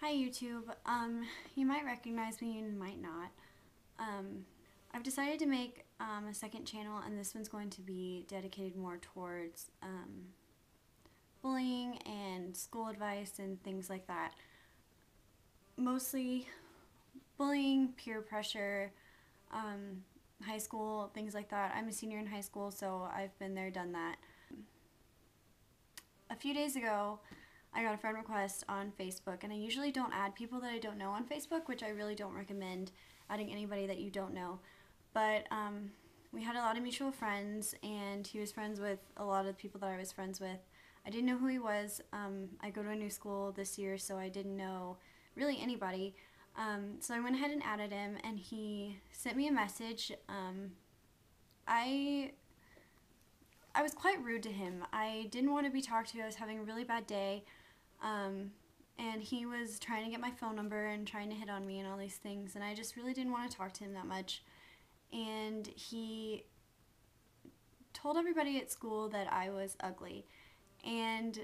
Hi YouTube. You might recognize me, you might not. I've decided to make a second channel, and this one's going to be dedicated more towards bullying and school advice and things like that. Mostly bullying, peer pressure, high school, things like that. I'm a senior in high school, so I've been there, done that. A few days ago, I got a friend request on Facebook, and I usually don't add people that I don't know on Facebook, which I really don't recommend adding anybody that you don't know. But we had a lot of mutual friends, and he was friends with a lot of the people that I was friends with. I didn't know who he was. I go to a new school this year, so I didn't know really anybody. So I went ahead and added him, and he sent me a message. I I was quite rude to him. I didn't want to be talked to. I was having a really bad day. And he was trying to get my phone number and trying to hit on me and all these things. And I just really didn't want to talk to him that much. And he told everybody at school that I was ugly. And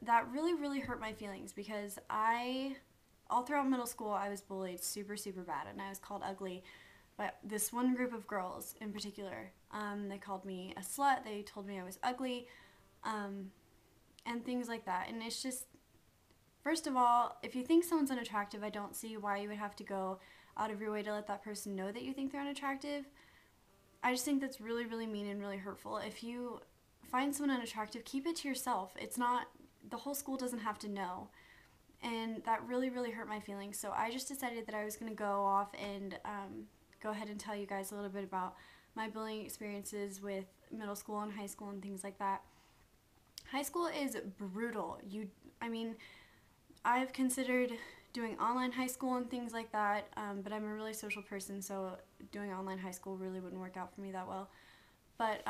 that really, really hurt my feelings because all throughout middle school, I was bullied super, super bad. And I was called ugly by this one group of girls in particular. They called me a slut. They told me I was ugly. And things like that. And it's just, first of all, if you think someone's unattractive, I don't see why you would have to go out of your way to let that person know that you think they're unattractive. I just think that's really, really mean and really hurtful. If you find someone unattractive, keep it to yourself. It's not, the whole school doesn't have to know. And that really, really hurt my feelings. So I just decided that I was going to go off and go ahead and tell you guys a little bit about my bullying experiences with middle school and high school and things like that. High school is brutal. I mean, I've considered doing online high school and things like that, but I'm a really social person, so doing online high school really wouldn't work out for me that well. But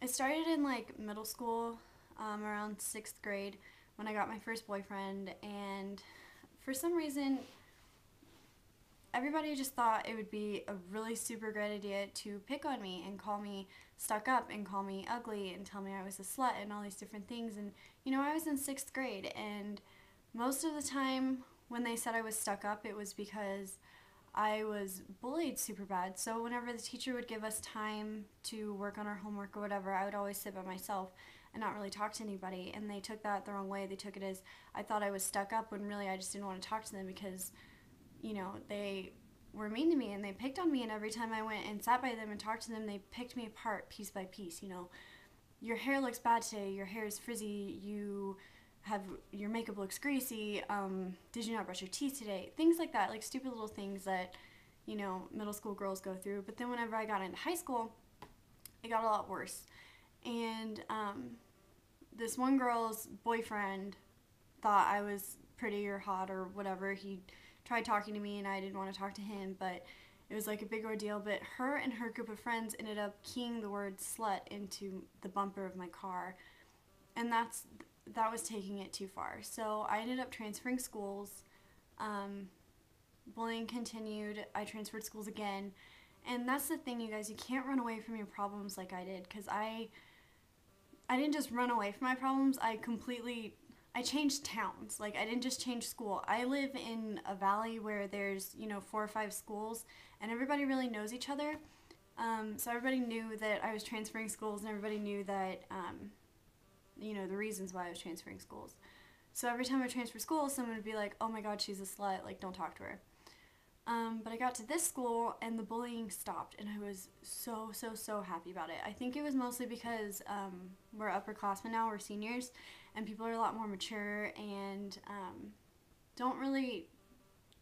it started in like middle school, around 6th grade, when I got my first boyfriend, and for some reason, everybody just thought it would be a really super great idea to pick on me and call me stuck up and call me ugly and tell me I was a slut and all these different things. And, I was in 6th grade, and most of the time when they said I was stuck up, it was because I was bullied super bad. So whenever the teacher would give us time to work on our homework or whatever, I would always sit by myself and not really talk to anybody. And they took that the wrong way. They took it as I thought I was stuck up when really I just didn't want to talk to them because they were mean to me and they picked on me, and every time I went and sat by them and talked to them, they picked me apart piece by piece. Your hair looks bad today, your hair is frizzy, your makeup looks greasy, did you not brush your teeth today? Things like that, like stupid little things that, middle school girls go through. But then whenever I got into high school, it got a lot worse. And this one girl's boyfriend thought I was pretty or hot or whatever. He tried talking to me and I didn't want to talk to him, but it was like a big ordeal. But her and her group of friends ended up keying the word slut into the bumper of my car, and that was taking it too far. So I ended up transferring schools. Bullying continued. I transferred schools again. And that's the thing, you guys, you can't run away from your problems like I did, because I didn't just run away from my problems. I changed towns. Like, I didn't just change school. I live in a valley where there's, 4 or 5 schools, and everybody really knows each other. So everybody knew that I was transferring schools, and everybody knew that, the reasons why I was transferring schools. So every time I transfer schools, someone would be like, oh my god, she's a slut, like, don't talk to her. But I got to this school and the bullying stopped, and I was so, so, so happy about it. I think it was mostly because we're upperclassmen now, we're seniors, and people are a lot more mature and don't really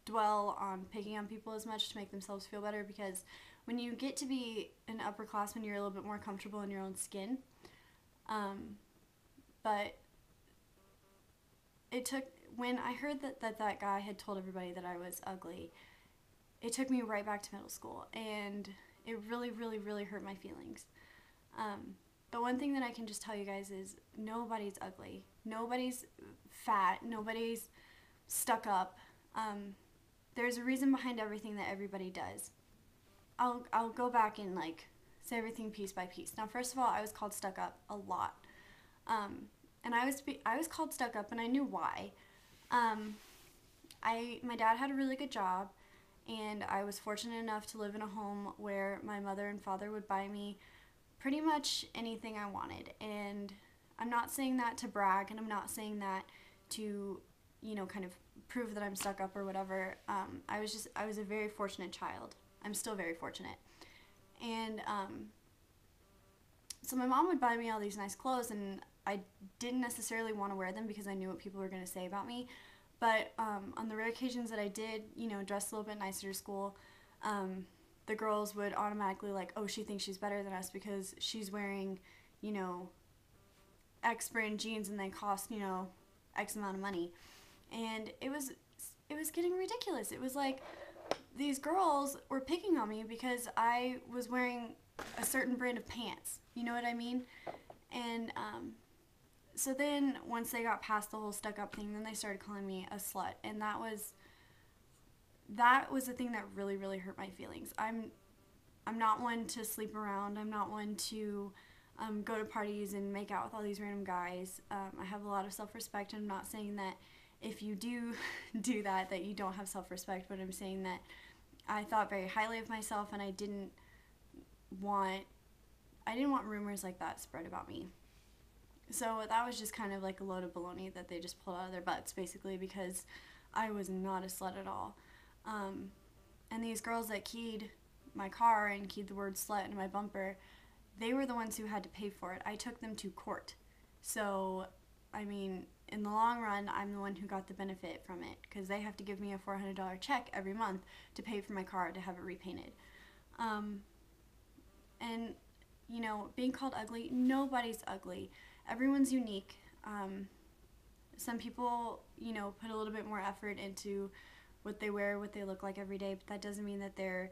dwell on picking on people as much to make themselves feel better, because when you get to be an upperclassman, you're a little bit more comfortable in your own skin. But when I heard that guy had told everybody that I was ugly, it took me right back to middle school, and it really, really, really hurt my feelings. But one thing that I can just tell you guys is nobody's ugly. Nobody's fat. Nobody's stuck up. There's a reason behind everything that everybody does. I'll go back and say everything piece by piece. Now, first of all, I was called stuck up a lot. And I was called stuck up, and I knew why. Um, my dad had a really good job, and I was fortunate enough to live in a home where my mother and father would buy me pretty much anything I wanted. And I'm not saying that to brag, and I'm not saying that to, kind of prove that I'm stuck up or whatever. I was a very fortunate child. I'm still very fortunate. And so my mom would buy me all these nice clothes, and I didn't necessarily want to wear them because I knew what people were going to say about me. But on the rare occasions that I did, dress a little bit nicer to school, the girls would automatically like, oh, she thinks she's better than us because she's wearing, you know, X brand jeans and they cost, X amount of money. And it was getting ridiculous. It was like these girls were picking on me because I was wearing a certain brand of pants. You know what I mean? And so then once they got past the whole stuck up thing, then they started calling me a slut, and that was the thing that really really hurt my feelings. I'm not one to sleep around. I'm not one to go to parties and make out with all these random guys. I have a lot of self-respect. I'm not saying that if you do do that you don't have self-respect, but I'm saying that I thought very highly of myself, and I didn't want rumors like that spread about me. So that was just kind of like a load of baloney that they just pulled out of their butts, basically, because I was not a slut at all. And these girls that keyed my car and keyed the word slut in my bumper, they were the ones who had to pay for it. I took them to court. So, I mean, in the long run, I'm the one who got the benefit from it because they have to give me a $400 check every month to pay for my car to have it repainted. And, being called ugly, nobody's ugly. Everyone's unique. Some people, put a little bit more effort into what they wear, what they look like every day, but that doesn't mean that they're,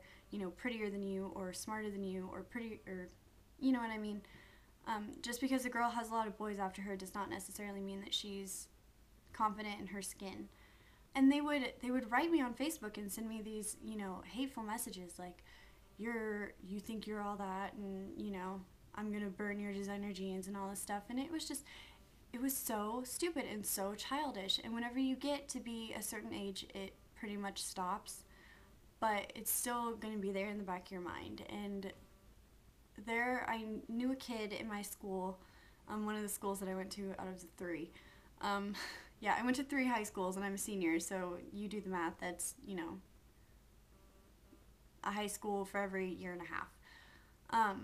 prettier than you or smarter than you or pretty, or, you know what I mean? Just because a girl has a lot of boys after her does not necessarily mean that she's confident in her skin. And they would write me on Facebook and send me these, hateful messages like, you think you're all that, and, I'm gonna burn your designer jeans and all this stuff. And it was so stupid and so childish. And whenever you get to be a certain age, it pretty much stops, but it's still gonna be there in the back of your mind. And I knew a kid in my school, one of the schools that I went to out of the three. Yeah, I went to 3 high schools, and I'm a senior, so you do the math. That's, a high school for every year and a half.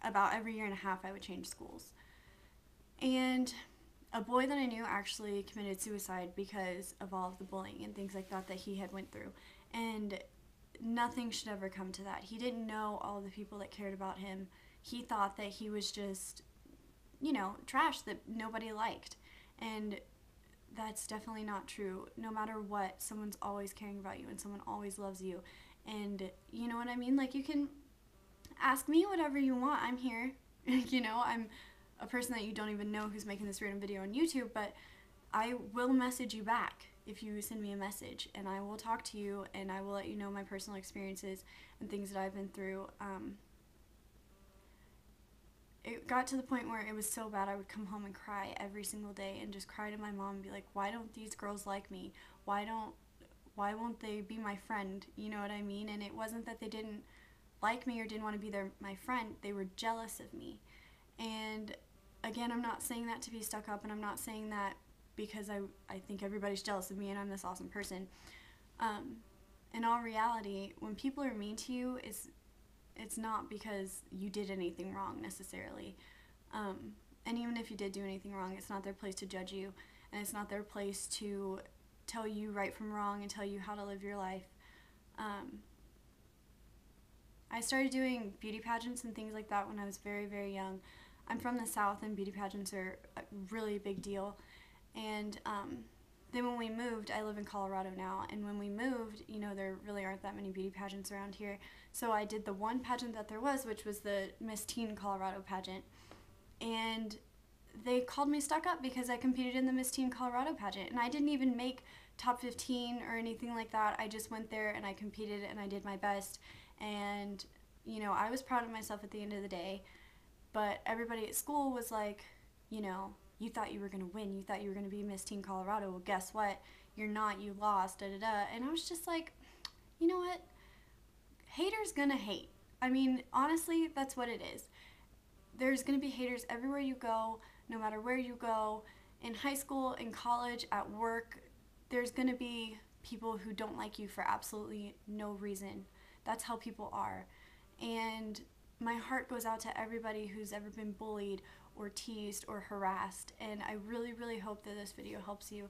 About every year and a half, I would change schools. And a boy that I knew actually committed suicide because of all of the bullying and things like that he had went through. And nothing should ever come to that. He didn't know all of the people that cared about him. He thought that he was just, trash that nobody liked. And that's definitely not true. No matter what, someone's always caring about you and someone always loves you. And you know what I mean? Like, you can ask me whatever you want. I'm here. I'm a person that you don't even know who's making this random video on YouTube, but I will message you back if you send me a message, and I will talk to you, and I will let you know my personal experiences and things that I've been through. It got to the point where it was so bad I would come home and cry every single day and just cry to my mom and be like, why don't these girls like me? Why won't they be my friend? You know what I mean? And it wasn't that they didn't like me or didn't want to be my friend. They were jealous of me. And again, I'm not saying that to be stuck up, and I'm not saying that because I think everybody's jealous of me and I'm this awesome person. In all reality, when people are mean to you, it's not because you did anything wrong necessarily. And even if you did do anything wrong, it's not their place to judge you, and it's not their place to tell you right from wrong and tell you how to live your life. I started doing beauty pageants and things like that when I was very, very young. I'm from the South, and beauty pageants are a really big deal. And then when we moved, I live in Colorado now, and when we moved, there really aren't that many beauty pageants around here. So I did the one pageant that there was, which was the Miss Teen Colorado pageant. And they called me stuck up because I competed in the Miss Teen Colorado pageant, and I didn't even make top 15 or anything like that. I just went there and I competed and I did my best, and I was proud of myself at the end of the day. But everybody at school was like, you you thought you were going to win. You thought you were going to be Miss Teen Colorado. Well, guess what? You're not. You lost. Da da da. And I was just like, you know what? Haters gonna hate. I mean, honestly, that's what it is. There's gonna be haters everywhere you go, no matter where you go. In high school, in college, at work, there's gonna be people who don't like you for absolutely no reason. That's how people are. And my heart goes out to everybody who's ever been bullied or teased or harassed. And I really, really hope that this video helps you.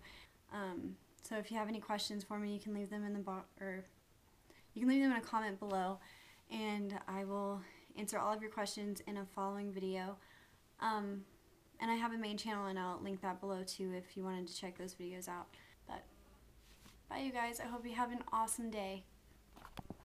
So if you have any questions for me, you can leave them in the you can leave them in a comment below, and I will answer all of your questions in a following video. And I have a main channel, and I'll link that below too if you wanted to check those videos out. But bye, you guys. I hope you have an awesome day.